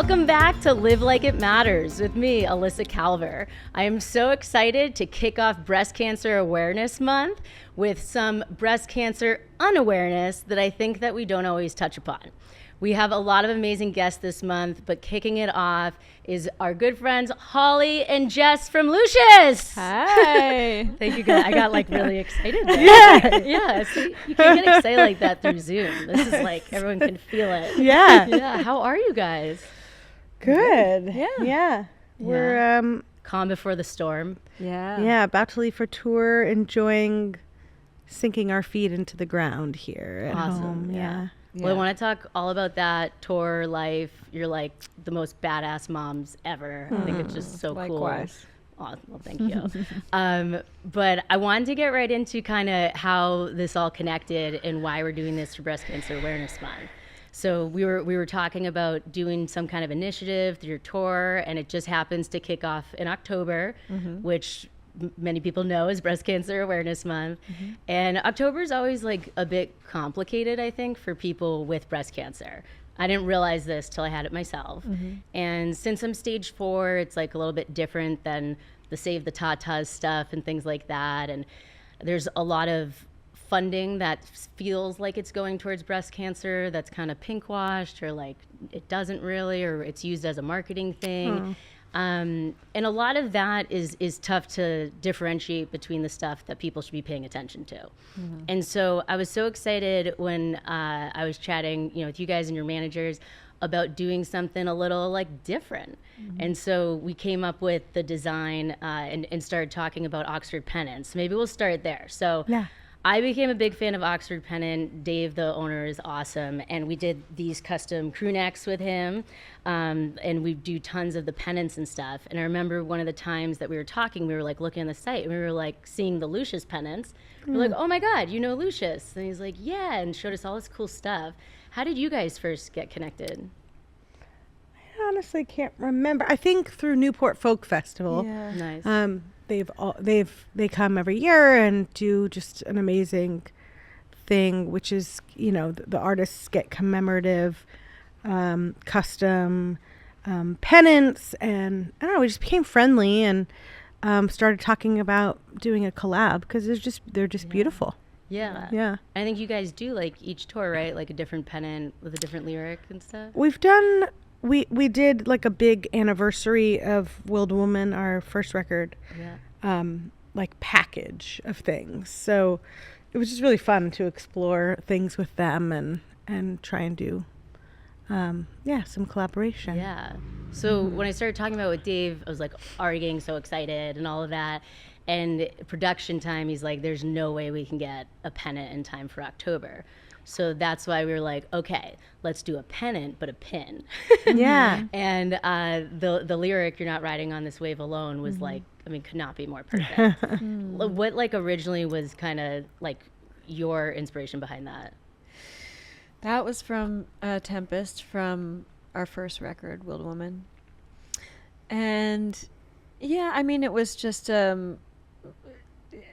Welcome back to Live Like It Matters with me, Elissa Kalver. I am so excited to kick off Breast Cancer Awareness Month with some breast cancer unawareness that I think that we don't always touch upon. We have a lot of amazing guests this month, but kicking it off is our good friends Holly and Jess from Lucius. Hi. Thank you guys. I got like really excited there. Yeah. Yeah. See, you can't get excited like that through Zoom. This is like everyone can feel it. Yeah. Yeah. How are you guys? Good. Yeah. Yeah. We're Calm before the storm. Yeah. about to leave for tour, enjoying sinking our feet into the ground here at Awesome. home. Yeah. Well, I want to talk all about that tour life. You're like the most badass moms ever. I think it's just so Likewise. cool. Awesome. Well, thank you. But I wanted to get right into kind of how this all connected and why we're doing this for Breast Cancer Awareness Month. So we were talking about doing some kind of initiative through your tour, and it just happens to kick off in October, which many people know is Breast Cancer Awareness Month. And October is always like a bit complicated, I think, for people with breast cancer. I didn't realize this till I had it myself. And since I'm stage 4, it's like a little bit different than the Save the Tatas stuff and things like that. And there's a lot of funding that feels like it's going towards breast cancer that's kind of pink washed, or like it doesn't really, or it's used as a marketing thing. And a lot of that is tough to differentiate between the stuff that people should be paying attention to. And so I was so excited when I was chatting, with you guys and your managers about doing something a little like different. And so we came up with the design and started talking about Oxford Pennant. So maybe we'll start there. So I became a big fan of Oxford Pennant. Dave, the owner, is awesome. And we did these custom crew necks with him. And we do tons of the pennants and stuff. And I remember one of the times that we were talking, we were like looking on the site and we were like seeing the Lucius pennants. We're like, oh my God, you know Lucius? And he's like, yeah, and showed us all this cool stuff. How did you guys first get connected? I honestly can't remember. I think through Newport Folk Festival. Yeah. Nice. They come every year and do just an amazing thing, which is, the artists get commemorative, custom pennants, and I don't know, we just became friendly and started talking about doing a collab because they're just beautiful. Yeah. I think you guys do like each tour, right? Like a different pennant with a different lyric and stuff. We've done. We did like a big anniversary of Willed Woman, our first record, like package of things. So it was just really fun to explore things with them and try and do, some collaboration. Yeah. So when I started talking about it with Dave, I was like already getting so excited and all of that. And production time, he's like, there's no way we can get a pennant in time for October. So that's why we were like, okay, let's do a pennant, but a pin. Yeah. And the lyric, "You're not riding on this wave alone," was like, could not be more perfect. What like originally was kind of like your inspiration behind that? That was from Tempest, from our first record, Willed Woman. And it was just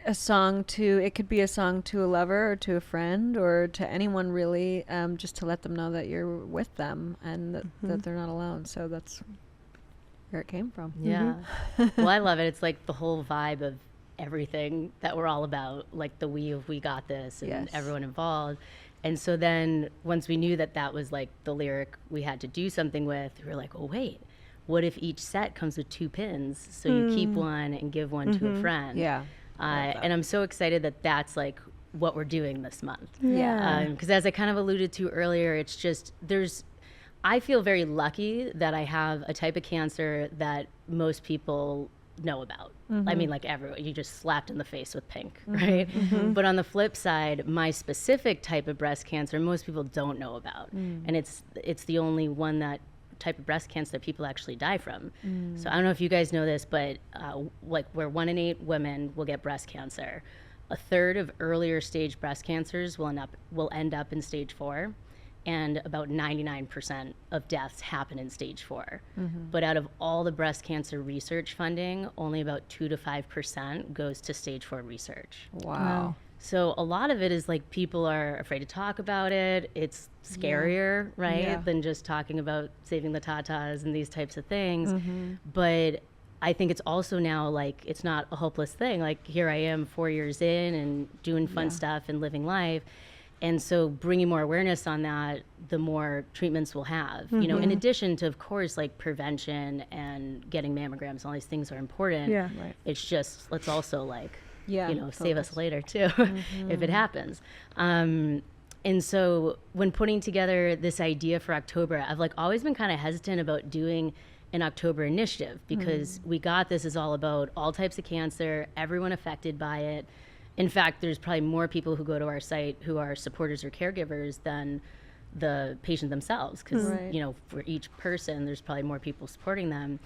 a song it could be a song to a lover or to a friend or to anyone really, just to let them know that you're with them and that they're not alone. So that's where it came from. Yeah. Well, I love it. It's like the whole vibe of everything that we're all about, like the we got this and everyone involved. And so then once we knew that was like the lyric we had to do something with, we were like, oh, wait, what if each set comes with 2 pins? So you keep one and give one to a friend. Yeah. And I'm so excited that that's like what we're doing this month. Yeah. Because as I kind of alluded to earlier, it's just I feel very lucky that I have a type of cancer that most people know about. I mean, like everyone, you just slapped in the face with pink, right? But on the flip side, my specific type of breast cancer, most people don't know about. And it's the only one type of breast cancer that people actually die from. So I don't know if you guys know this, but like where 1 in 8 women will get breast cancer, a third of earlier stage breast cancers will end up in stage 4, and about 99% of deaths happen in stage 4. But out of all the breast cancer research funding, only about 2 to 5% goes to stage 4 research. Wow. So a lot of it is like people are afraid to talk about it. It's scarier, right, than just talking about saving the tatas and these types of things. But I think it's also now like it's not a hopeless thing. Like here I am 4 years in and doing fun stuff and living life. And so bringing more awareness on that, the more treatments we'll have, you know, in addition to, of course, like prevention and getting mammograms, all these things are important. Yeah. Right. It's just, let's also like, Yeah, you know, save us focus. later too, if it happens. And so when putting together this idea for October, I've like always been kind of hesitant about doing an October initiative because we got this is all about all types of cancer, everyone affected by it. In fact, there's probably more people who go to our site who are supporters or caregivers than the patient themselves because you know, for each person there's probably more people supporting them.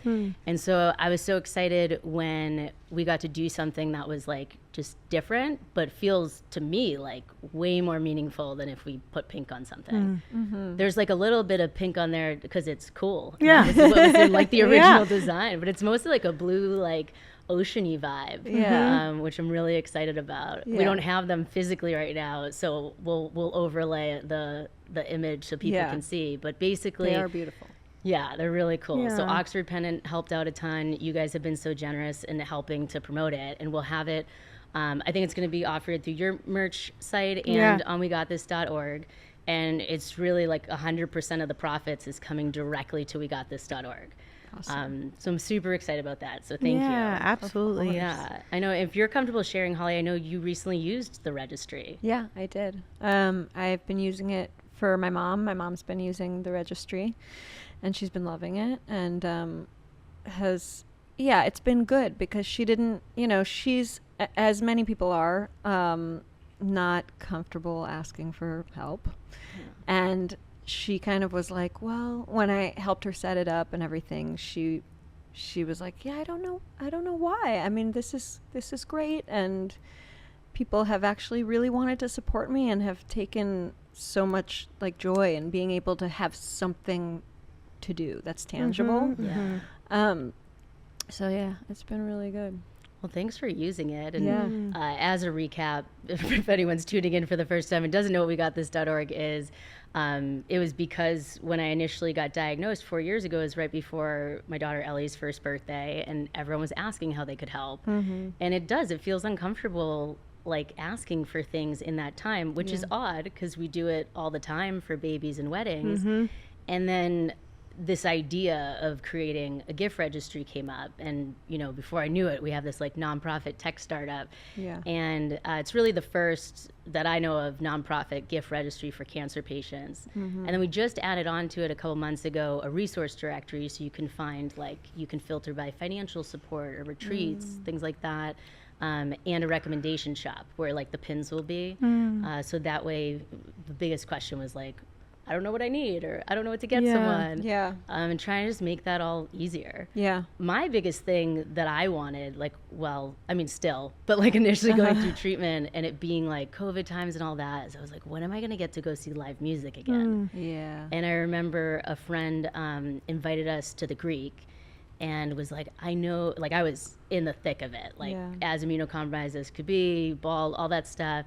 And so I was so excited when we got to do something that was like just different but feels to me like way more meaningful than if we put pink on something. There's like a little bit of pink on there because it's cool. Yeah. This is what was in like the original design, but it's mostly like a blue like oceany vibe, which I'm really excited about. We don't have them physically right now, so we'll overlay the image so people can see. But basically, They are beautiful. yeah, they're really cool. So Yeah. Oxford Pennant helped out a ton. You guys have been so generous in helping to promote it, and we'll have it. I think it's going to be offered through your merch site and on wegotthis.org. And it's really like 100% of the profits is coming directly to wegotthis.org. Awesome. So I'm super excited about that. So thank Yeah, you. absolutely. Yeah, I know if you're comfortable sharing, Holly, I know you recently used the registry. Yeah, I did. I've been using it for my mom. My mom's been using the registry, and she's been loving it. And it's been good because she didn't, you know, she's, as many people are, not comfortable asking for help. And she kind of was like, well, when I helped her set it up and everything, she was like, yeah, I don't know why. I mean, this is great, and people have actually really wanted to support me and have taken so much like joy in being able to have something to do that's tangible. So yeah, it's been really good. Well, thanks for using it. And as a recap, if anyone's tuning in for the first time and doesn't know what wegotthis.org is, it was because when I initially got diagnosed 4 years ago, it was right before my daughter Ellie's first birthday, and everyone was asking how they could help. And it feels uncomfortable, like asking for things in that time, which is odd because we do it all the time for babies and weddings. And then this idea of creating a gift registry came up, and you know, before I knew it, we have this like nonprofit tech startup, and it's really the first that I know of nonprofit gift registry for cancer patients. And then we just added on to it a couple months ago a resource directory, so you can find, like, you can filter by financial support or retreats, things like that, and a recommendation shop where like the pins will be. So that way, the biggest question was like, I don't know what I need, or I don't know what to get someone. And trying to just make that all easier. My biggest thing that I wanted, like, well, I mean still, but like initially going through treatment and it being like COVID times and all that, is I was like, when am I going to get to go see live music again? And I remember a friend invited us to the Greek and was like, I know, like I was in the thick of it, like as immunocompromised as could be, bald, all that stuff.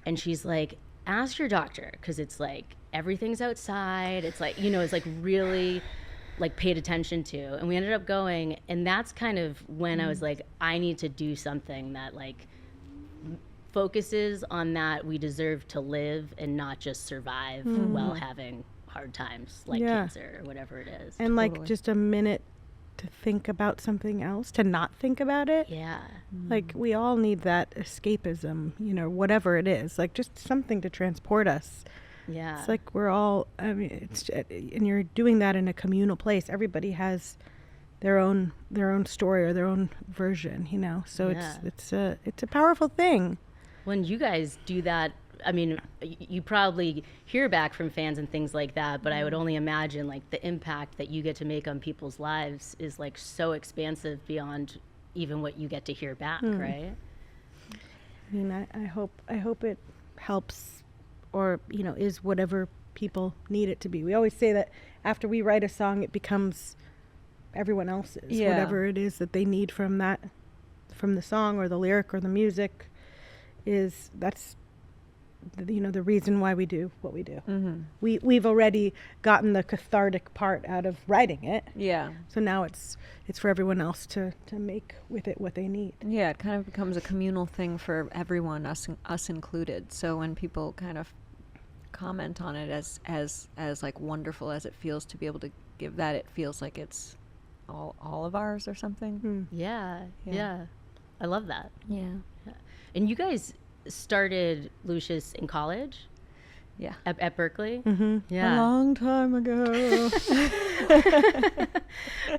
And she's like, ask your doctor, because it's like everything's outside, it's like, you know, it's like really like paid attention to. And we ended up going, and that's kind of when I was like, I need to do something that like focuses on that we deserve to live and not just survive while having hard times like cancer or whatever it is. And like just a minute to think about something else, to not think about it. Like we all need that escapism, you know, whatever it is, like just something to transport us. It's like we're all, I mean, it's, and you're doing that in a communal place. Everybody has their own story or their own version, you know, so it's a powerful thing. When you guys do that, I mean, you probably hear back from fans and things like that, but I would only imagine like the impact that you get to make on people's lives is like so expansive beyond even what you get to hear back, right? I mean, I hope it helps, or, you know, is whatever people need it to be. We always say that after we write a song, it becomes everyone else's, whatever it is that they need from the song or the lyric or the music. that's the reason why we do what we do. Mm-hmm. We've already gotten the cathartic part out of writing it. Yeah. So now it's for everyone else to make with it what they need. Yeah, it kind of becomes a communal thing for everyone, us included. So when people kind of comment on it as like wonderful as it feels to be able to give that, it feels like it's all of ours or something. Yeah. I love that. Yeah. And you guys started Lucius in college? Yeah. At Berkeley? Mm-hmm. Yeah. A long time ago.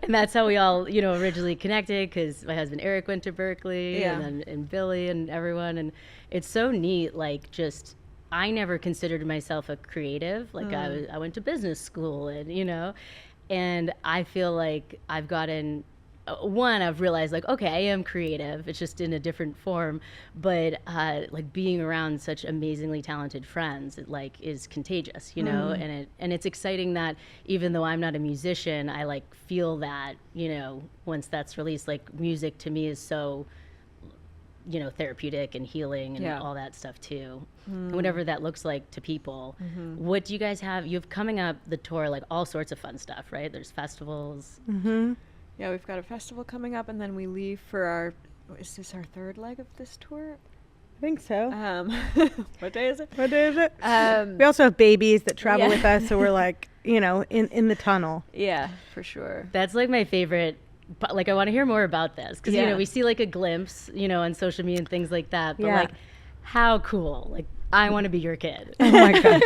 And that's how we all, originally connected, because my husband Eric went to Berkeley, Yeah. and Billy and everyone. And it's so neat, like, just, I never considered myself a creative. Like, I went to business school, and I feel like I've gotten, I've realized, like, okay, I am creative. It's just in a different form. But like, being around such amazingly talented friends, it like is contagious, and it's exciting that even though I'm not a musician, I like feel that, once that's released, like, music to me is so, therapeutic and healing and all that stuff too. And whatever that looks like to people. What do you guys have? You have coming up the tour, like all sorts of fun stuff, right? There's festivals. Mm-hmm. Yeah, we've got a festival coming up, and then we leave for is this our third leg of this tour? I think so. What day is it? What day is it? We also have babies that travel with us, so we're like, in the tunnel. Yeah, for sure. That's like my favorite. But like, I want to hear more about this, because we see like a glimpse, on social media and things like that. But like, how cool! Like, I want to be your kid. Oh my gosh.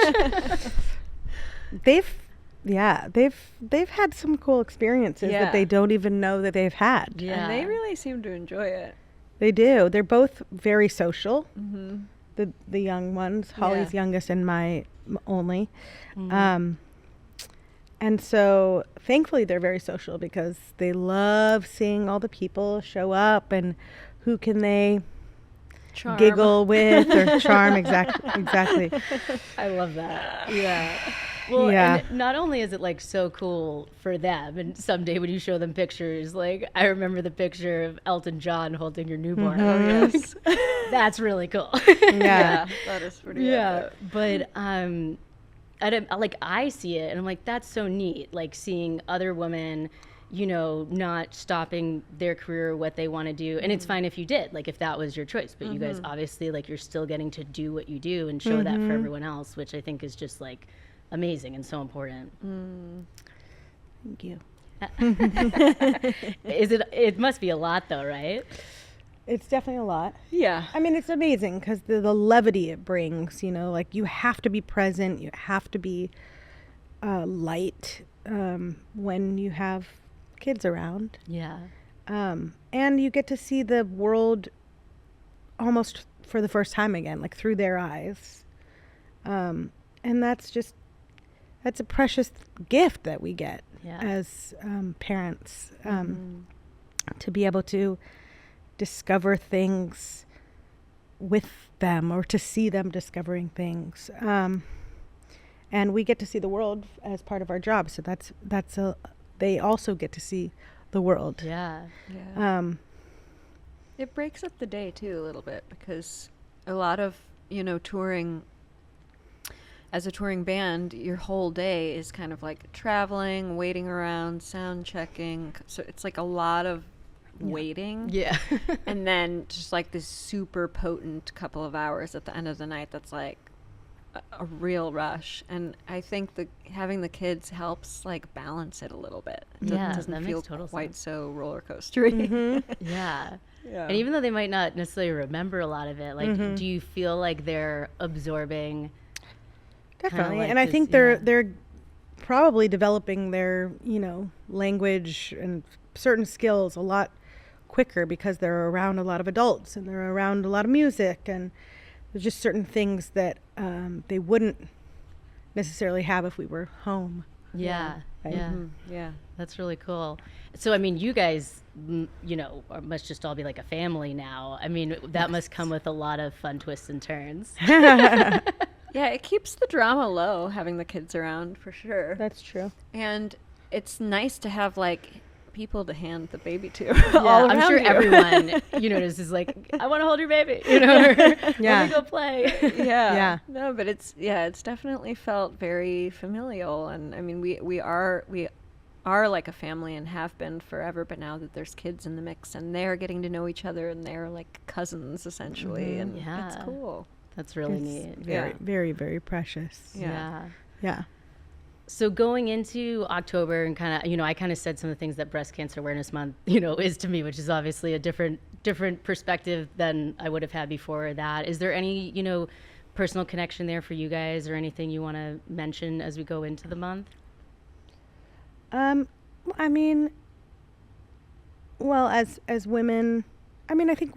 They've had some cool experiences that they don't even know that they've had. Yeah, and they really seem to enjoy it. They do. They're both very social. Mm-hmm. The young ones, Holly's youngest and my only. Mm-hmm. And so thankfully they're very social, because they love seeing all the people show up and who can they Charm. giggle with or charm. Exactly. I love that. Yeah. Well, and not only is it like so cool for them, and someday when you show them pictures, like, I remember the picture of Elton John holding your newborn. Oh, yes. That's really cool. Yeah, that is pretty epic. But I see it and I'm like, that's so neat. Like, seeing other women, not stopping their career, what they want to do. And it's fine if you did, like, if that was your choice, but you guys obviously, like, you're still getting to do what you do and show that for everyone else, which I think is just like amazing and so important. Thank you. It must be a lot though, right? It's definitely a lot. Yeah. I mean, it's amazing because the levity it brings, like, you have to be present, you have to be light when you have kids around. Yeah. And you get to see the world almost for the first time again, like through their eyes. And that's a precious gift that we get as parents, to be able to discover things with them, or to see them discovering things. And we get to see the world as part of our job. So they also get to see the world. Yeah. It breaks up the day too a little bit, because a lot of, touring, as a touring band, your whole day is kind of like traveling, waiting around, sound checking. So it's like a lot of waiting. Yeah. And then just like this super potent couple of hours at the end of the night that's like a real rush. And I think having the kids helps like balance it a little bit. It doesn't feel quite so roller coastery. Yeah. And even though they might not necessarily remember a lot of it, like, do you feel like they're absorbing? Definitely. Like, and I think they're probably developing their, language and certain skills a lot quicker, because they're around a lot of adults and they're around a lot of music, and there's just certain things that they wouldn't necessarily have if we were home. Yeah. Right? Yeah. Yeah. That's really cool. So, I mean, you guys, must just all be like a family now. I mean, that must come with a lot of fun twists and turns. Yeah, it keeps the drama low having the kids around, for sure. That's true. And it's nice to have like people to hand the baby to. Yeah, I'm sure everyone, is like, I want to hold your baby, or, let me go play. Yeah. No, but it's definitely felt very familial. And I mean, we are like a family and have been forever, but now that there's kids in the mix and they're getting to know each other and they're like cousins essentially. And it's cool. That's really neat. Very, very, very precious. Yeah. So going into October and kind of, I kind of said some of the things that Breast Cancer Awareness Month, is to me, which is obviously a different perspective than I would have had before that. Is there any, personal connection there for you guys or anything you want to mention as we go into the month? I mean, well, as women, I mean, I think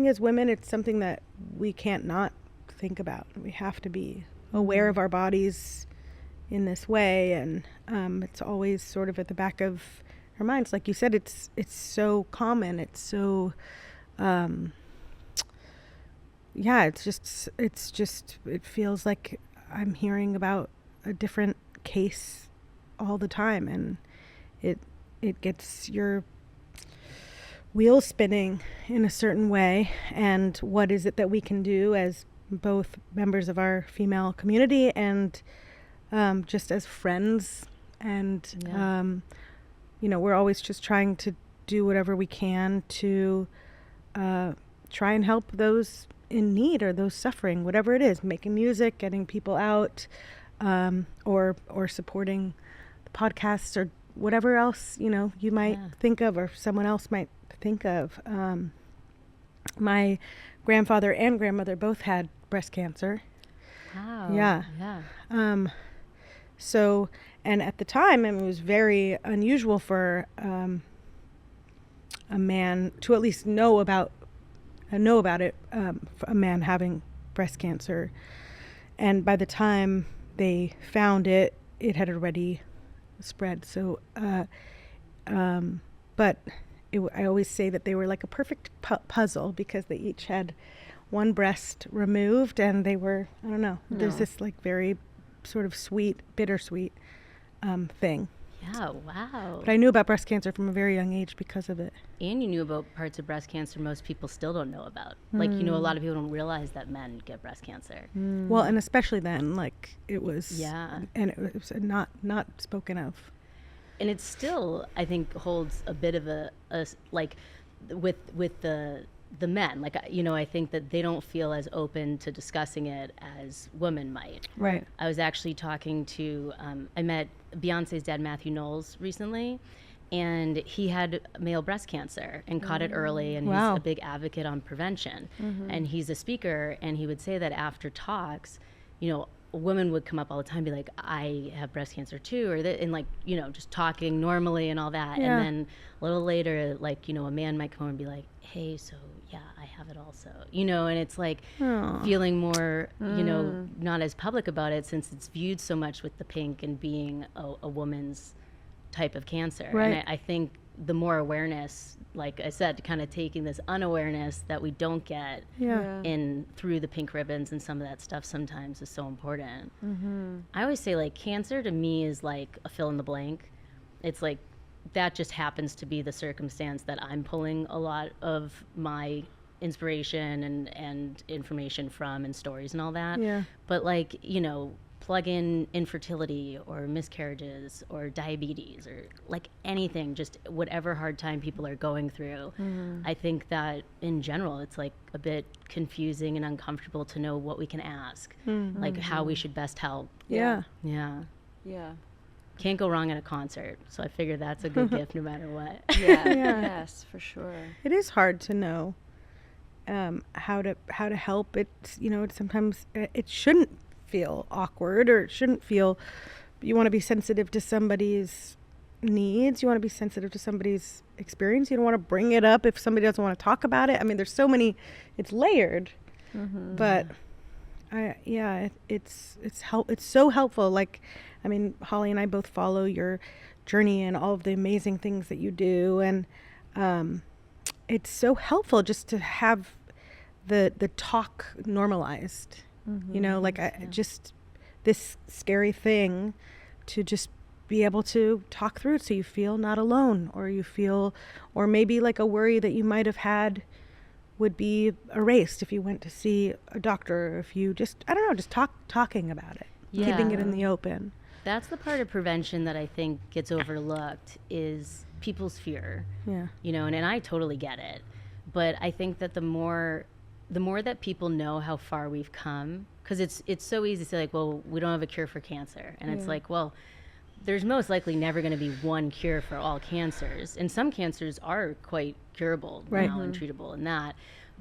as women, it's something that we can't not think about. We have to be aware of our bodies in this way, and it's always sort of at the back of our minds. Like you said, it's so common. It's so, it feels like I'm hearing about a different case all the time, and it gets your wheels spinning in a certain way. And what is it that we can do as both members of our female community and just as friends? And we're always just trying to do whatever we can to try and help those in need or those suffering, whatever it is, making music, getting people out, or supporting the podcasts or whatever else you might think of or someone else might think of. My grandfather and grandmother both had breast cancer. Wow. Yeah. So, and at the time, it was very unusual for a man to at least know about it, a man having breast cancer. And by the time they found it, it had already spread. So, but I always say that they were like a perfect puzzle because they each had one breast removed, and they were, I don't know, there's this like very sort of sweet, bittersweet thing. Yeah, wow. But I knew about breast cancer from a very young age because of it. And you knew about parts of breast cancer most people still don't know about. Like, a lot of people don't realize that men get breast cancer. Well, and especially then, like, it was, and it was not spoken of. And it still, I think, holds a bit of a like, with the men. Like, I think that they don't feel as open to discussing it as women might. Right. I was actually talking to, I met Beyonce's dad, Matthew Knowles, recently, and he had male breast cancer and caught it early, and he's a big advocate on prevention. And he's a speaker, and he would say that after talks, a woman would come up all the time and be like, I have breast cancer too, and like, just talking normally and all that. Yeah. And then a little later, like, a man might come over and be like, hey, so yeah, I have it also, and it's like feeling more, not as public about it since it's viewed so much with the pink and being a woman's type of cancer. Right. And I think the more awareness, like I said, kind of taking this unawareness that we don't get in through the pink ribbons and some of that stuff sometimes is so important. I always say, like, cancer to me is like a fill in the blank. It's like that just happens to be the circumstance that I'm pulling a lot of my inspiration and information from and stories and all that. Yeah. But like, plug in infertility or miscarriages or diabetes or like anything, just whatever hard time people are going through. I think that in general, it's like a bit confusing and uncomfortable to know what we can ask, like how we should best help. Yeah. Can't go wrong at a concert. So I figure that's a good gift no matter what. Yes, for sure. It is hard to know how to help. It's, it's sometimes it shouldn't feel awkward, or it shouldn't feel, you want to be sensitive to somebody's needs, you want to be sensitive to somebody's experience, you don't want to bring it up if somebody doesn't want to talk about it. I mean, there's so many, it's layered. But it's so helpful. Like, I mean, Holly and I both follow your journey and all of the amazing things that you do, and it's so helpful just to have the talk normalized. Like just this scary thing to just be able to talk through it so you feel not alone, or maybe like a worry that you might have had would be erased if you went to see a doctor, or if you just, I don't know, just talking about it, keeping it in the open. That's the part of prevention that I think gets overlooked, is people's fear. Yeah. And I totally get it. But I think that the more that people know how far we've come, because it's so easy to say, like, well, we don't have a cure for cancer. And it's like, well, there's most likely never going to be one cure for all cancers. And some cancers are quite curable now and treatable and that.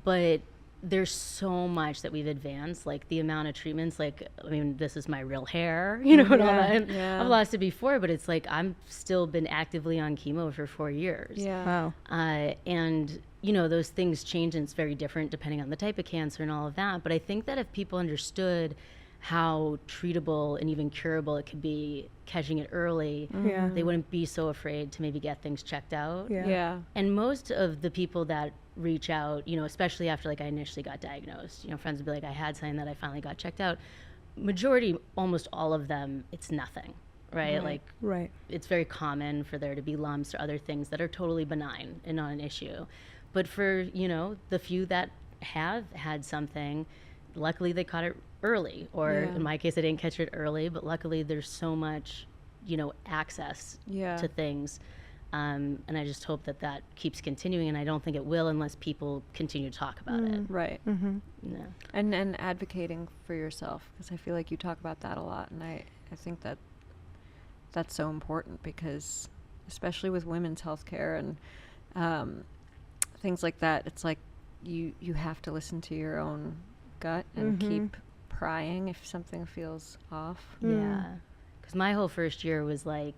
But there's so much that we've advanced, like the amount of treatments, like, I mean, this is my real hair, and all that. And I've lost it before, but it's like I'm still been actively on chemo for 4 years. Wow. And, those things change, and it's very different depending on the type of cancer and all of that. But I think that if people understood how treatable and even curable it could be, catching it early, they wouldn't be so afraid to maybe get things checked out. And most of the people that reach out, especially after like I initially got diagnosed, friends would be like, I had something that I finally got checked out. Majority, almost all of them, it's nothing, right? Like, it's very common for there to be lumps or other things that are totally benign and not an issue. But for, the few that have had something, luckily they caught it early, or in my case, I didn't catch it early, but luckily there's so much, access to things. And I just hope that keeps continuing, and I don't think it will unless people continue to talk about it. Right. Yeah. And advocating for yourself, because I feel like you talk about that a lot, and I think that's so important, because especially with women's health care and things like that, it's like you have to listen to your own gut and keep prying if something feels off. Yeah. Because my whole first year was like,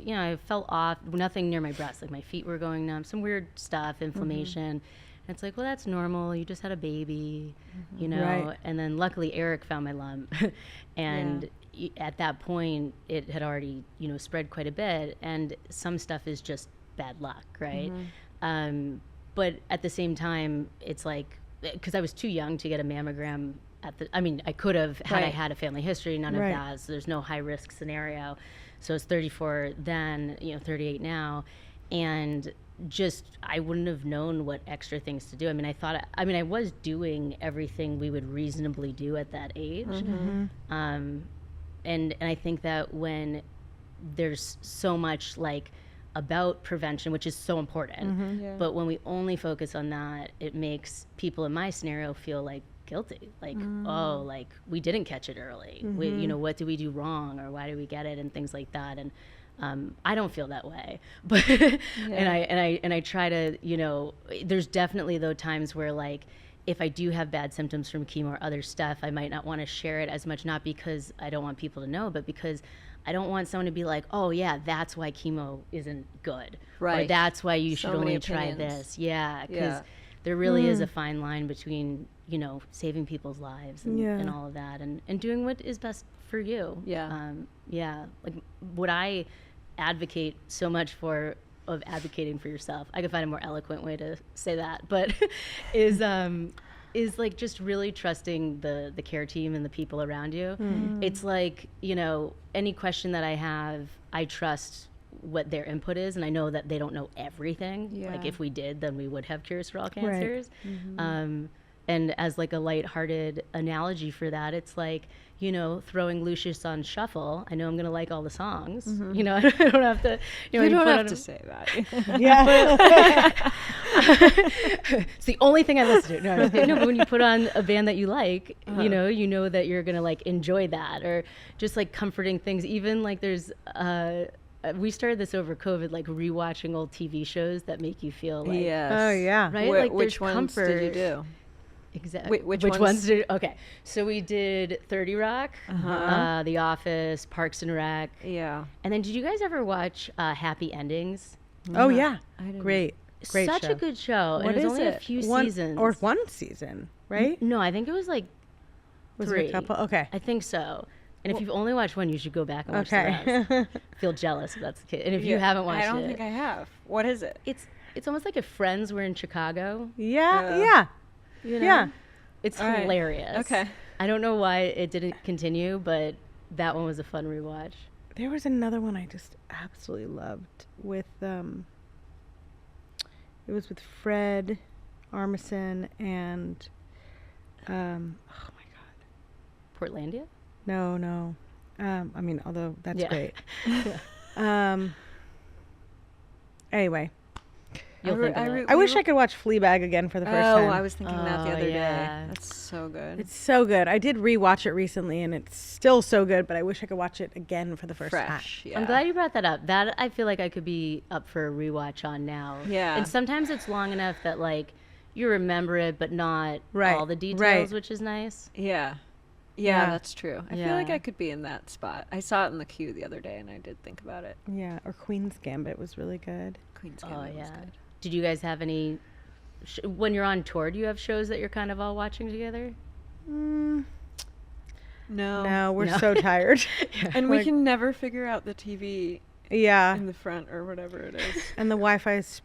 I felt off, nothing near my breast, like my feet were going numb, some weird stuff, inflammation. And it's like, well, that's normal. You just had a baby, Right. And then luckily Eric found my lump. And at that point, it had already, spread quite a bit. And some stuff is just bad luck, right? But at the same time, it's like, because I was too young to get a mammogram I could have had I had a family history, none of that. So there's no high risk scenario. So I was 34 then, 38 now. And just, I wouldn't have known what extra things to do. I was doing everything we would reasonably do at that age. And I think that when there's so much like about prevention, which is so important, but when we only focus on that, it makes people in my scenario feel like guilty, like, oh, like we didn't catch it early. We, what did we do wrong, or why did we get it, and things like that. And I don't feel that way, but and I try to, there's definitely though times where like, if I do have bad symptoms from chemo or other stuff, I might not want to share it as much, not because I don't want people to know, but because I don't want someone to be like, oh yeah, that's why chemo isn't good. Right. Or that's why you should only try this. Yeah. Because there really is a fine line between, saving people's lives and all of that, and doing what is best for you. Like what I advocate so much for, of advocating for yourself, I could find a more eloquent way to say that, but is like just really trusting the care team and the people around you. It's like, any question that I have, I trust what their input is, and I know that they don't know everything. Like if we did, then we would have cures for all cancers. And as like a lighthearted analogy for that, it's like, throwing Lucius on shuffle. I know I'm gonna like all the songs. I don't have to. You don't have to say that. It's the only thing I listen to. No, but when you put on a band that you like, you know that you're gonna like enjoy that, or just like comforting things. Even like there's we started this over COVID, like rewatching old TV shows that make you feel like, oh yeah, right? Like which ones comfort. did you do? Exactly. Which ones did? Okay, so we did 30 Rock, The Office, Parks and Rec. Yeah. And then, did you guys ever watch Happy Endings? Oh yeah, I didn't. great Such show. a good show. What and it was is only it? a few One season, right? No, I think it was like Was 3. it a couple? Okay. I think so. And if you've only watched one, you should go back and watch the rest. Feel jealous if that's the case. And if you haven't watched it, I don't think I have. What is it? It's almost like if Friends were in Chicago. Yeah. Yeah. It's hilarious. Okay. I don't know why it didn't continue, but that one was a fun rewatch. there was another one I just absolutely loved with it was with Fred Armisen and oh my god, Portlandia? no I mean, although that's great. Anyway, You'll think of it. I wish I could watch Fleabag again for the first time. Oh, I was thinking that the other yeah. day. That's so good. It's so good. I did rewatch it recently, and it's still so good. But I wish I could watch it again for the first time. fresh. Yeah. I'm glad you brought that up. That I feel like I could be up for a rewatch on now. Yeah. And sometimes it's long enough that like you remember it, but not Right, all the details, right. which is nice. Yeah. Yeah. Yeah, that's true. I feel like Yeah. I could be in that spot. I saw it in the queue the other day, and I did think about it. Yeah, or Queen's Gambit was really good. Queen's Oh Gambit was yeah. good. Did you guys have any? When you're on tour, do you have shows that you're kind of all watching together? Mm, No. no, we're No. so tired. And we Like, can never figure out the TV yeah, in the front or whatever it is. and the Wi-Fi's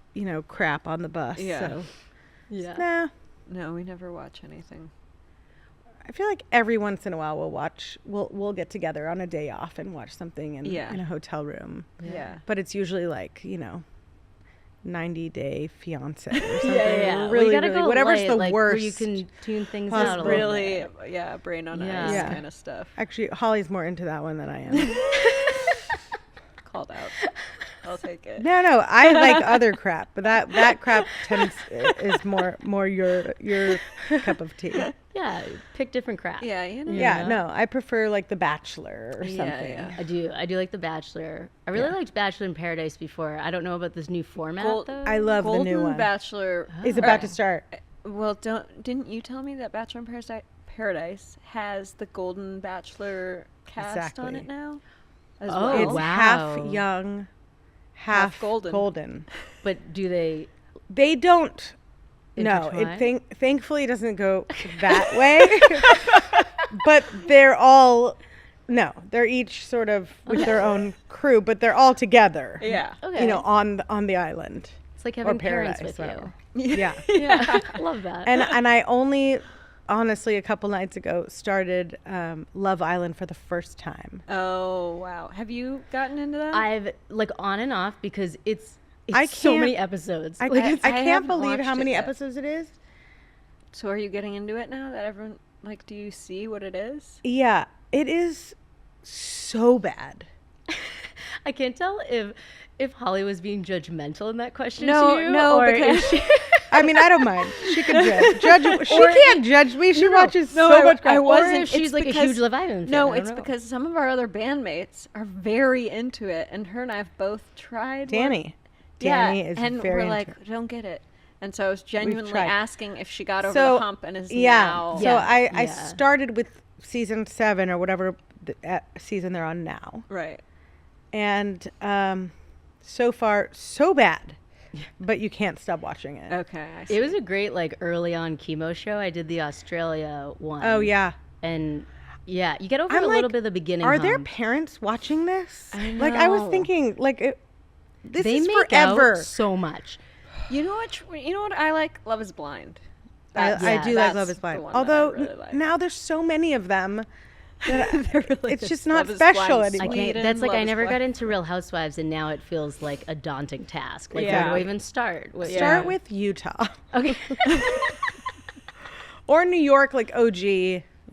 crap on the bus. Yeah. So Yeah. nah. No, we never watch anything. I feel like every once in a while we'll get together on a day off and watch something in a hotel room. Yeah. But it's usually like 90-day fiance or something. Yeah. Really, we gotta really, go whatever's light, the like, worst. Where you can tune things Plus out a little Really, bit. yeah, brain on Yeah. ice Yeah. kind of stuff. Actually, Holly's more into that one than I am. Called out. I'll take it. No, I like other crap, but that crap is more your cup of tea. Yeah, pick different crap. Yeah, you know. Yeah, Yeah. no, I prefer like The Bachelor or Yeah, something. yeah. I do like The Bachelor. I really Yeah. liked Bachelor in Paradise before. I don't know about this new format though. I love Golden the new one. Bachelor. Is about to start. Well, didn't you tell me that Bachelor in Paradise has the Golden Bachelor cast on Exactly. it now? As Oh, well? It's wow. half young, half golden. golden. But do they? They don't. No, Intertwine? thankfully it doesn't go that way. But they're all. No, they're each sort of with their own crew, but they're all together. Yeah. Okay. On the island. It's like having or parents paradise, with whatever. you. Yeah. Yeah, I love that. and I only, honestly, a couple nights ago started Love Island for the first time. Oh, wow. Have you gotten into that? I've like on and off because it's I so can't- many episodes. I Like, can't, I I can't haven't believe how watched many it yet. episodes it is. So are you getting into it now that everyone, like, do you see what it is? Yeah, it is so bad. I can't tell if Holly was being judgmental in that question No, to you, no, or because- if she, I mean, I don't mind. She can judge. She can't judge me. She watches no, so much crap. I or wasn't. if she's It's like a because- huge Love Island fan. No, I don't it's know. because some of our other bandmates are very into it, and her and I have both tried. Danny yeah, is and very we're into like, it. don't get it. And so I was genuinely tried. asking if she got over So, the hump and is Yeah. now. So Yeah, I yeah. started with season 7 or whatever season they're on now. Right. And so far, so bad. But you can't stop watching it. Okay. I see. It was a great like early on chemo show. I did the Australia one. Oh, yeah. And yeah, you get over I'm a little like, bit of the beginning. Are there hump. parents watching this? I Like, I was know. thinking, like, this They is make forever. out so much. You know what? You know what I like? Love Is Blind. I Yeah, do like that's Love Is the Blind. one that I Although really like. now there's so many of them. That There really it's is. just not Love Is special Blind, anymore. I can't. Sweden, That's like Love I Is never got Blind. into Real Housewives, and now it feels like a daunting task. Like Yeah. where do I even start? What- Start Yeah. with Utah Okay. or New York, like OG.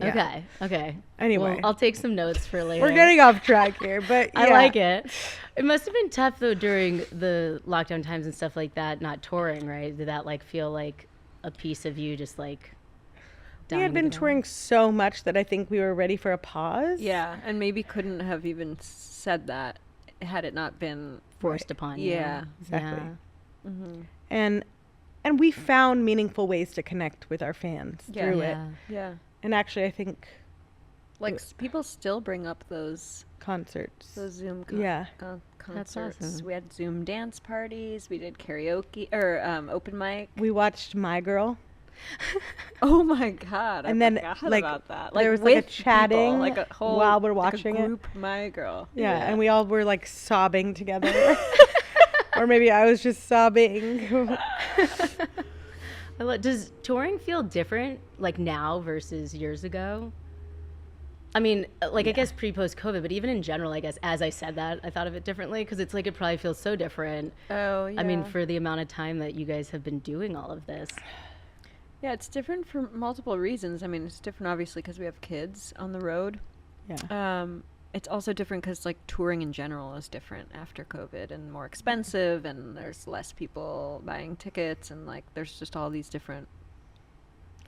Yeah. Okay. Okay. Anyway. Well, I'll take some notes for later. We're getting off track here, but I yeah. like it. It must have been tough though during the lockdown times and stuff like that, not touring, right? Did that like feel like a piece of you just like We dying had to been get on? touring so much that I think we were ready for a pause. Yeah, and maybe couldn't have even said that had it not been. forced upon you. Yeah. Exactly. Yeah. And we found meaningful ways to connect with our fans Yeah. through it. Yeah. Yeah. And actually, I think Like people still bring up those concerts. Zoom Yeah. That's concerts. awesome. We had Zoom dance parties. We did karaoke or open mic. We watched My Girl. Oh my god! And I then, forgot like, about that. there was, like, a with people, chatting like a whole while we're like a watching it. group, My Girl. Yeah, and we all were like sobbing together. Or maybe I was just sobbing. Does touring feel different like now versus years ago? I mean, like, I guess pre-post COVID, but even in general, I guess, as I said that, I thought of it differently because it's like it probably feels so different. Oh, yeah. I mean, for the amount of time that you guys have been doing all of this. Yeah, it's different for multiple reasons. I mean, it's different obviously because we have kids on the road. Yeah. It's also different because like touring in general is different after COVID and more expensive, and there's less people buying tickets, and like there's just all these different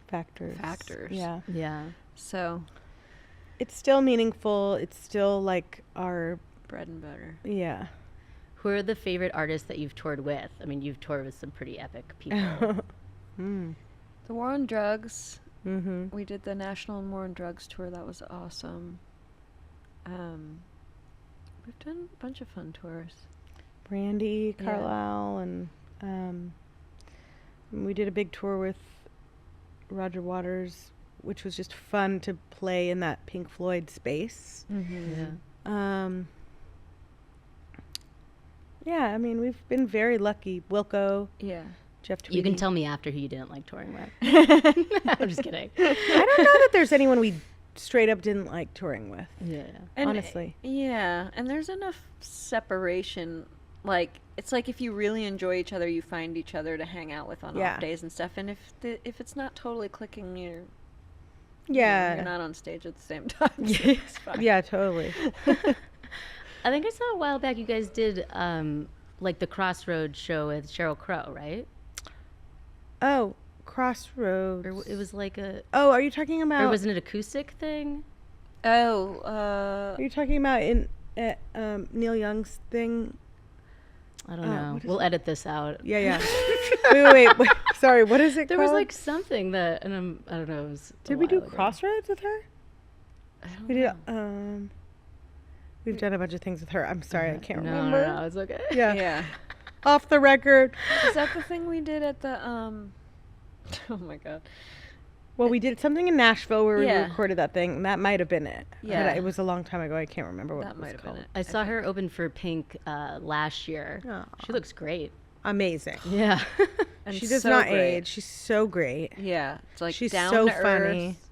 Factors. Yeah. Yeah. So It's still meaningful. It's still like our, bread and butter. yeah. Who are the favorite artists that you've toured with? I mean, you've toured with some pretty epic people. The War on Drugs. Mm-hmm. We did the National War on Drugs tour. That was awesome. We've done a bunch of fun tours. Brandy, Yeah. Carlisle, and we did a big tour with Roger Waters, which was just fun to play in that Pink Floyd space. Yeah. Yeah, I mean, we've been very lucky. Wilco, Yeah. Jeff Tweedy. You can tell me after who you didn't like touring with. I'm just kidding. I don't know that there's anyone we straight up didn't like touring with. Yeah. Honestly. Yeah, and there's enough separation. Like, it's like if you really enjoy each other, you find each other to hang out with on Yeah. off days and stuff. And if it's not totally clicking, you're Yeah. not on stage at the same time. So it's fine. Yeah, totally. I think I saw a while back you guys did like the Crossroads show with Sheryl Crow, right? Oh, Crossroads. Or it was like a, Oh, are you talking about? or wasn't it acoustic thing? Oh, Are you talking about Neil Young's thing? I don't know. what is We'll edit this out. Yeah, yeah. wait. Sorry, what is it There called? was like something that, and I don't know. It was a Did we do while ago. Crossroads with her? I don't We know. did. We've done a bunch of things with her. I'm sorry, I can't No, remember. no, it's okay. Yeah. yeah. Off the record. Is that the thing we did at the Oh my god. Well, we did something in Nashville where Yeah. we recorded that thing. And that might have been it. Yeah. But it was a long time ago. I can't remember what That it was might have called. been it. I saw her open for Pink last year. Aw. She looks great. Amazing. Yeah. And She does so not great. age. She's so great. Yeah, it's like She's down so to funny. earth.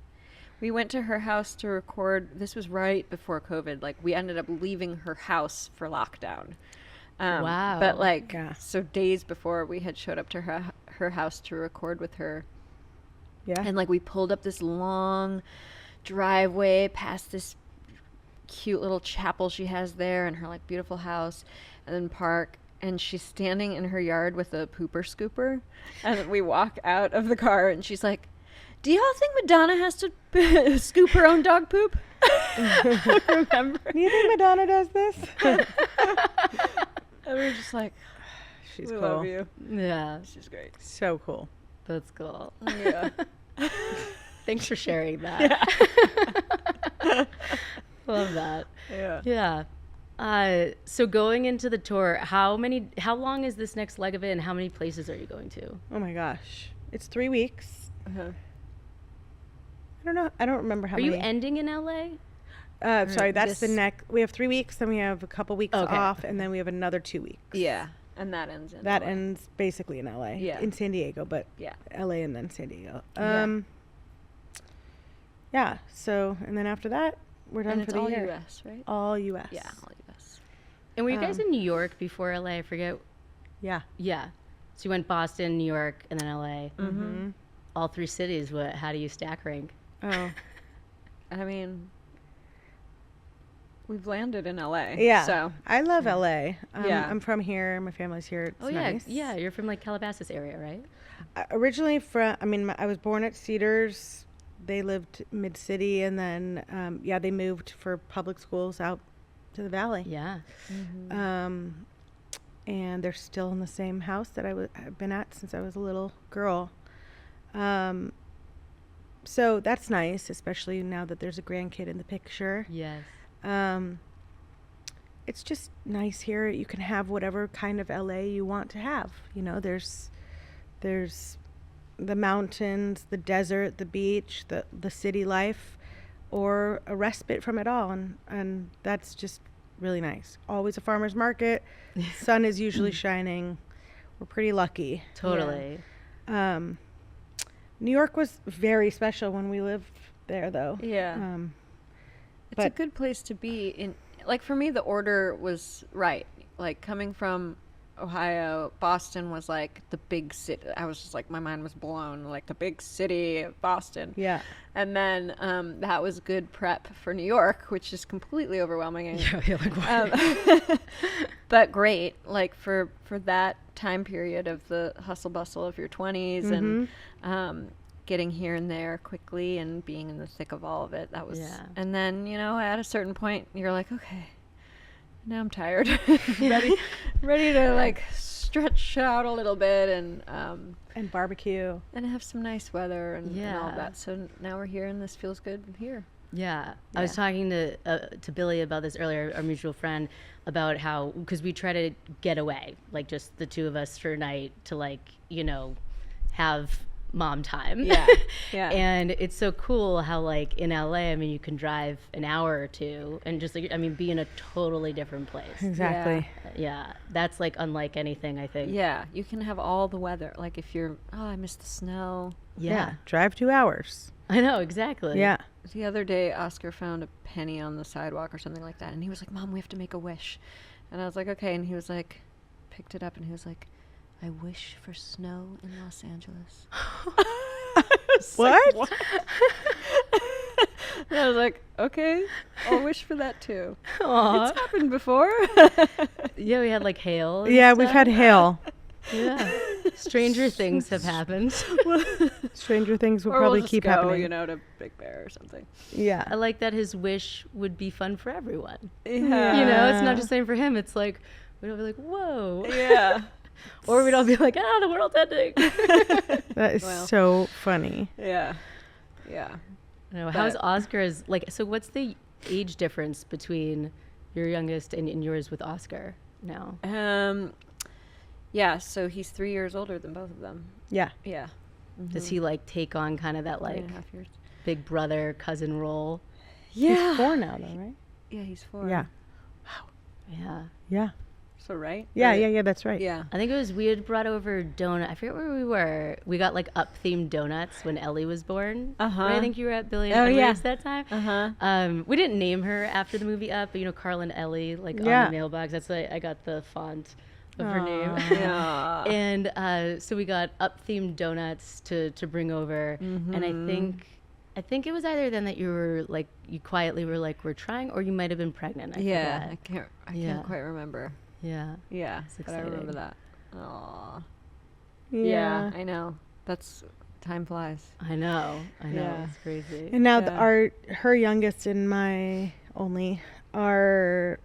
We went to her house to record. This was right before COVID. Like, we ended up leaving her house for lockdown. Wow. But like, Yeah. so days before we had showed up to her house to record with her, Yeah. and like we pulled up this long driveway past this cute little chapel she has there and her like beautiful house, and then park. And she's standing in her yard with a pooper scooper, and we walk out of the car, and she's like, "Do y'all think Madonna has to scoop her own dog poop?" Remember? Do you think Madonna does this? And we were just like, She's "We cool. love you. Yeah. She's great." So cool. That's cool. Yeah. Thanks for sharing that. Love that. Yeah. Yeah. So going into the tour, how long is this next leg of it, and how many places are you going to? Oh my gosh. It's 3 weeks. Uh-huh. I don't know. I don't remember how Are many. you ending in LA? Sorry, that's the this- next. We have 3 weeks, then we have a couple weeks Okay. off, and then we have another 2 weeks. Yeah. And that ends in That LA. ends basically in LA. Yeah. In San Diego, but Yeah. LA and then San Diego. Yeah. Yeah. So, and then after that, we're done And for it's the all year. U.S., right? All U.S. Yeah, all U.S. And were you guys in New York before LA? I forget. Yeah. Yeah. So you went Boston, New York, and then LA. Mm-hmm. All three cities. How do you stack rank? Oh. I mean, we've landed in L.A. Yeah. So I love LA. Yeah. I'm from here. My family's here. It's Oh yeah, nice. yeah. You're from like Calabasas area, right? Originally I was born at Cedars. They lived mid-city, and then, they moved for public schools out to the valley. Yeah. And they're still in the same house that I've been at since I was a little girl. So that's nice, especially now that there's a grandkid in the picture. Yes. It's just nice here. You can have whatever kind of LA you want to have. You know, there's the mountains, the desert, the beach, the city life, or a respite from it all, and that's just really nice. Always a farmer's market. Sun is usually shining. We're pretty lucky. Totally. New York was very special when we lived there, though. yeah. It's a good place to be in. Like for me, the order was right. Like coming from Ohio, Boston was like the big city. I was just like, my mind was blown. Like the big city of Boston. Yeah. And then that was good prep for New York, which is completely overwhelming. And, but great, like for that time period of the hustle bustle of your 20s and getting here and there quickly and being in the thick of all of it. That was, and then, you know, at a certain point, you're like, okay, now I'm tired, ready to like stretch out a little bit and barbecue and have some nice weather and all that. So now we're here and this feels good here. Yeah. I was talking to Billy about this earlier, our mutual friend, about how, because we try to get away, like just the two of us for a night to like, you know, have mom time. Yeah. And it's so cool how like in LA, I mean, you can drive an hour or two and just like, I mean, be in a totally different place. Exactly. Yeah. That's like unlike anything, I think. Yeah. You can have all the weather. Like if you're, I miss the snow. Yeah. Drive 2 hours. I know, exactly. Yeah. The other day, Oscar found a penny on the sidewalk or something like that. And he was like, Mom, we have to make a wish. And I was like, okay. And he was like, picked it up and he was like, I wish for snow in Los Angeles. What? Like, what? And I was like, okay, I'll wish for that too. Aww. It's happened before. Yeah, we had like hail. Yeah, we've had hail. Yeah. Stranger things have happened. Stranger things will or probably we'll just keep go, happening. you know, to Big Bear or something. Yeah. I like that his wish would be fun for everyone. Yeah. You know, it's not just saying for him. It's like, we'd all be like, whoa. Yeah. Or we'd all be like, the world's ending. That is so funny. Yeah. Yeah. No, how's Oscar's, like, so what's the age difference between your youngest and yours with Oscar now? Yeah, so he's 3 years older than both of them. Yeah. Yeah. Does he like take on kind of that like 3.5 years. big brother cousin role? Yeah. He's 4 now though, right? Yeah, he's 4. Yeah. Yeah. Yeah. So right? Yeah, that's right. Yeah. I think it was, we had brought over donut. I forget where we were. We got like up-themed donuts when Ellie was born. Uh-huh. Right? I think you were at Billy and Emily's that time. Uh-huh. We didn't name her after the movie Up, but you know, Carl and Ellie, like on the mailbox. That's why I got the font of her name. Yeah. And so we got up-themed donuts to bring over. And I think it was either then that you were like, you quietly were like, we're trying, or you might have been pregnant. I forget. I can't quite remember. Yeah. Yeah, It's but I remember exciting. that. Aw. Yeah. Yeah, I know. That's, time flies. I know. Yeah. It's crazy. And now her youngest and my only are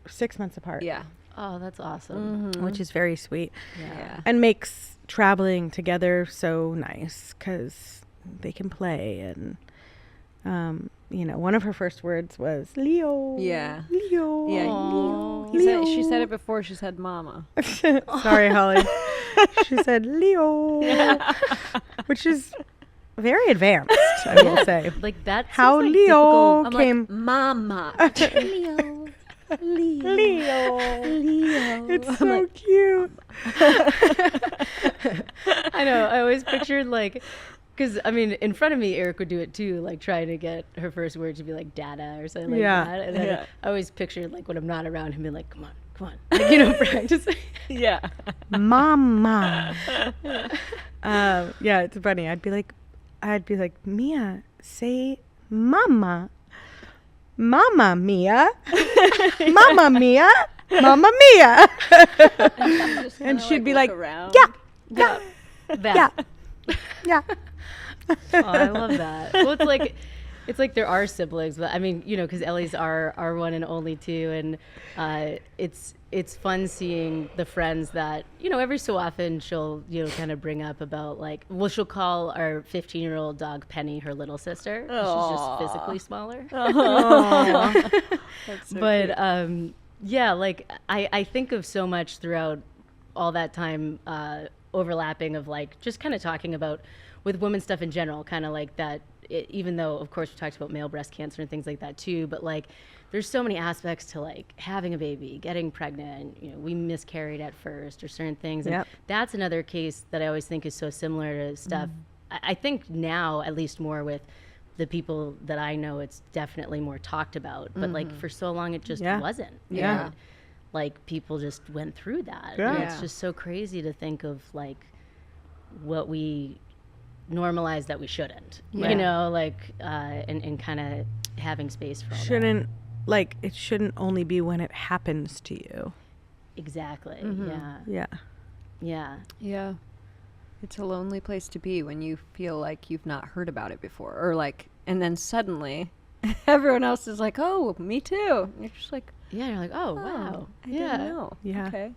6 months apart. Yeah. Oh, that's awesome. Which is very sweet. Yeah. And makes traveling together so nice because they can play and you know, one of her first words was Leo. Yeah. Leo. Yeah. Leo. She said it before she said mama. Sorry, Holly. She said Leo, which is very advanced, I will say. Like that's How like Leo difficult. came. Like, mama. Leo. Leo. Leo. It's so cute. I know. I always pictured like, because I mean, in front of me, Eric would do it too, like trying to get her first word to be like "dada" or something like that. And then I always pictured like when I'm not around him, being like, "Come on," like, you know, practicing. Yeah. Mama. Yeah, it's funny. I'd be like, Mia, say mama. Mama Mia. Mama Mia. Mama Mia. And she'd be like, around. yeah. That. Yeah. Oh, I love that. Well, it's like there are siblings, but I mean, you know, because Ellie's our one and only too, and it's fun seeing the friends that, you know, every so often she'll, you know, kind of bring up about like, well, she'll call our 15-year-old dog Penny her little sister. She's just physically smaller. That's so But cute. yeah, like I think of so much throughout all that time overlapping of like just kind of talking about with women's stuff in general, kind of like that, even though of course we talked about male breast cancer and things like that too, but like there's so many aspects to like having a baby, getting pregnant, you know, we miscarried at first or certain things. And that's another case that I always think is so similar to stuff. I think now, at least more with the people that I know, it's definitely more talked about. But like for so long, it just wasn't. Yeah. And, like people just went through that. Yeah. And it's just so crazy to think of like what we normalize that we shouldn't. Yeah. You know, like and kind of having space for all that. Shouldn't, like, it shouldn't only be when it happens to you. Exactly. Yeah. Yeah. Yeah. Yeah. It's a lonely place to be when you feel like you've not heard about it before, or like, and then suddenly everyone else is like, oh, me too. And you're just like, Yeah. You're like, oh, wow. I didn't know. Yeah. Okay.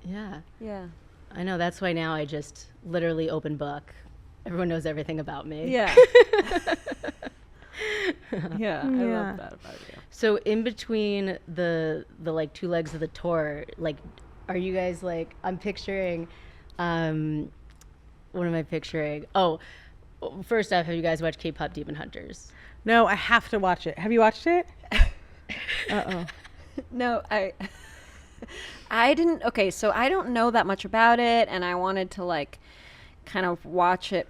Yeah. Yeah. I know. That's why now I just literally open book. Everyone knows everything about me. Yeah. Yeah. I Yeah. love that about you. So in between the like two legs of the tour, like, are you guys like? I'm picturing. What am I picturing? Oh, first off, have you guys watched K-pop Demon Hunters? No, I have to watch it. Have you watched it? No, I didn't. Okay, so I don't know that much about it, and I wanted to like kind of watch it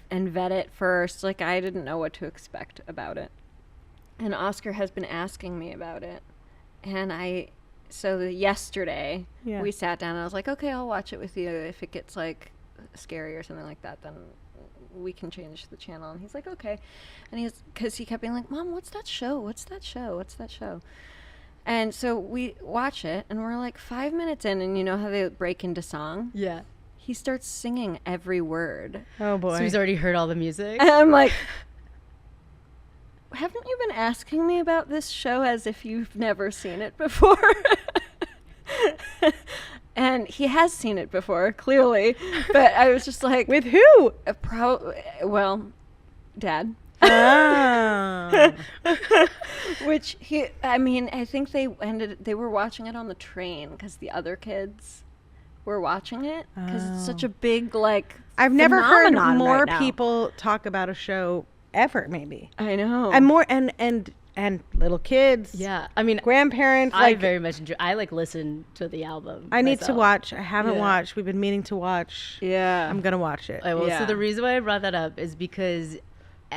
and vet it first. Like, I didn't know what to expect about it, and Oscar has been asking me about it, and yesterday we sat down and I was like, okay, I'll watch it with you. If it gets like scary or something like that, then we can change the channel. And he's like, okay. And because he kept being like, Mom, what's that show? What's that show? What's that show? And so we watch it, and we're like 5 minutes in, and you know how they break into song? Yeah. He starts singing every word. Oh, boy. So he's already heard all the music. And I'm like, haven't you been asking me about this show as if you've never seen it before? And he has seen it before, clearly. But I was just like, With who? well, Dad. Oh. Which I think they were watching it on the train because the other kids were watching it because it's such a big, like, I've never heard phenomenon more right now. people talk about a show ever, maybe. I know. And more, and little kids. Yeah. I mean, Grandparents. I Like, very much enjoy. I like listen to the album. I need to myself. watch. I haven't Yeah. watched. We've been meaning to watch. Yeah. I'm going to watch it. Well, Yeah. so the reason why I brought that up is because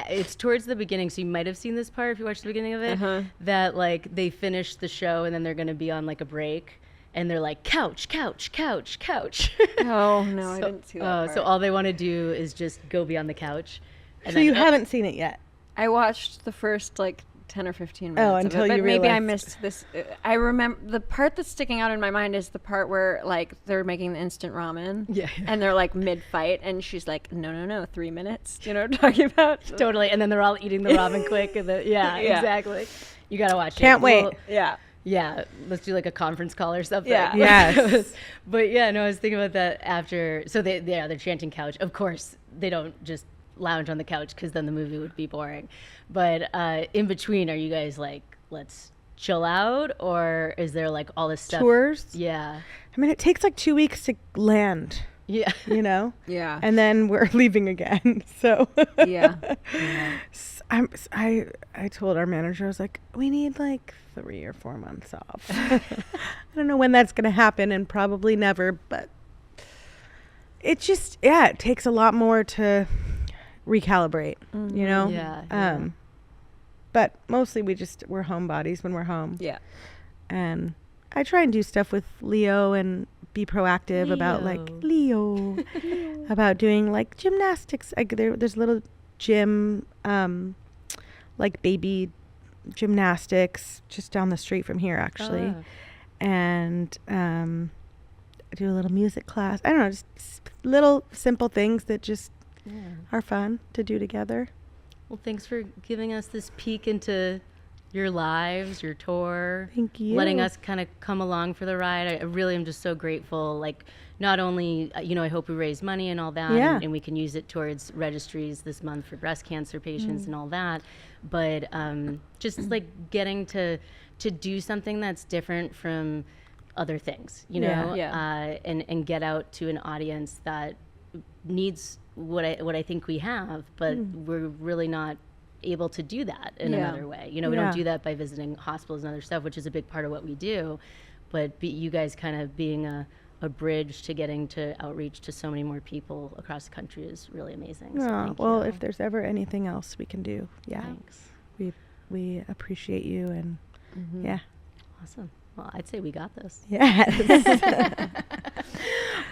it's towards the beginning, so you might have seen this part if you watched the beginning of it, that like they finish the show and then they're going to be on like a break, and they're like couch, couch, couch, couch. Oh, no, I didn't see that part. So all they want to do is just go be on the couch. And So then, you haven't seen it yet? I watched the first, like, 10 or 15 minutes Oh, of until it, but you maybe I realized. missed this. I remember the part that's sticking out in my mind is the part where, like, they're making the instant ramen. Yeah. And they're, like, mid-fight, and she's like, no, 3 minutes. Do you know what I'm talking about? Totally. And then they're all eating the ramen quick. And yeah, Yeah. exactly. You got to watch it. Can't wait. Yeah. Yeah, let's do like a conference call or something. Yeah. Yes. But yeah, no, I was thinking about that after. So they're chanting couch. Of course, they don't just lounge on the couch because then the movie would be boring. But in between, are you guys like, let's chill out, or is there like all this stuff? Tours? Yeah. I mean, it takes like 2 weeks to land, Yeah. you know? Yeah. And then we're leaving again. So Yeah. I told our manager, I was like, we need like 3 or 4 months off. I don't know when that's going to happen, and probably never, but it just, it takes a lot more to recalibrate, you know? Yeah. But mostly we're homebodies when we're home. Yeah. And I try and do stuff with Leo and be proactive about like Leo about doing like gymnastics. There's a little gym, like baby gymnastics just down the street from here, actually. And I do a little music class. I don't know, just little simple things that just are fun to do together. Well, thanks for giving us this peek into your lives, your tour. Thank you. Letting us kind of come along for the ride. I really am just so grateful. Like, not only, I hope we raise money and all that, Yeah. and we can use it towards registries this month for breast cancer patients and all that, but just like getting to do something that's different from other things, you know, Yeah. and get out to an audience that needs what I think we have, but we're really not able to do that in another way. We don't do that by visiting hospitals and other stuff, which is a big part of what we do. But you guys kind of being a a bridge to getting to outreach to so many more people across the country is really amazing. So Oh, thank well, you. if there's ever anything else we can do, Thanks. we appreciate you, and yeah. Awesome. Well, I'd say we got this. Yes.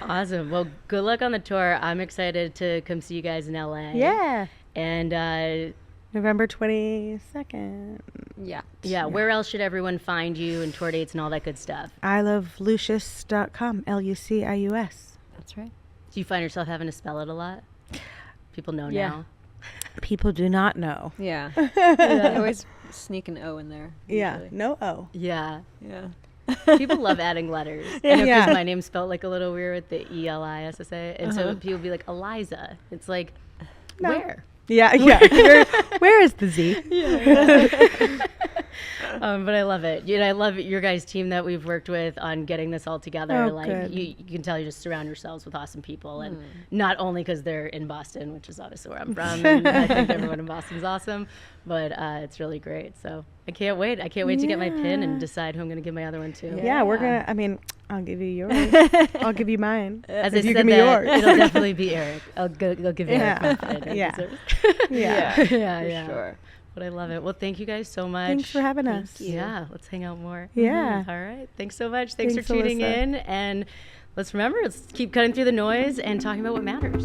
Awesome. Well, good luck on the tour. I'm excited to come see you guys in LA. Yeah. And November 22nd. Yeah. where else should everyone find you and tour dates and all that good stuff? ilovelucius.com. Lucius. That's right. Do you find yourself having to spell it a lot? People know Yeah. now. People do not know. Yeah. I always sneak an O in there. Yeah. Usually. No O. Yeah. Yeah. People love adding letters. I know, Yeah. because my name's spelled like a little weird with the Elissa. And so people be like, Eliza. It's like, No. where? Yeah. Where is the Z? But I love it. I love your guys' team that we've worked with on getting this all together. Oh, like good. you can tell you just surround yourselves with awesome people, and not only because they're in Boston, which is obviously where I'm from, and I think everyone in Boston's awesome, but it's really great. So I can't wait. I can't wait to get my pin and decide who I'm going to give my other one to. Yeah, we're going to, I'll give you yours. I'll give you mine. As If I you said give me that, yours. it'll definitely be Eric. I'll give Eric my pin. He Yeah. deserves- Yeah. yeah. Sure. But I love it. Well, thank you guys so much. Thanks for having us. Yeah, let's hang out more. Yeah. All right. Thanks so much. Thanks for Thanks, tuning Elissa. in. And let's keep cutting through the noise and talking about what matters.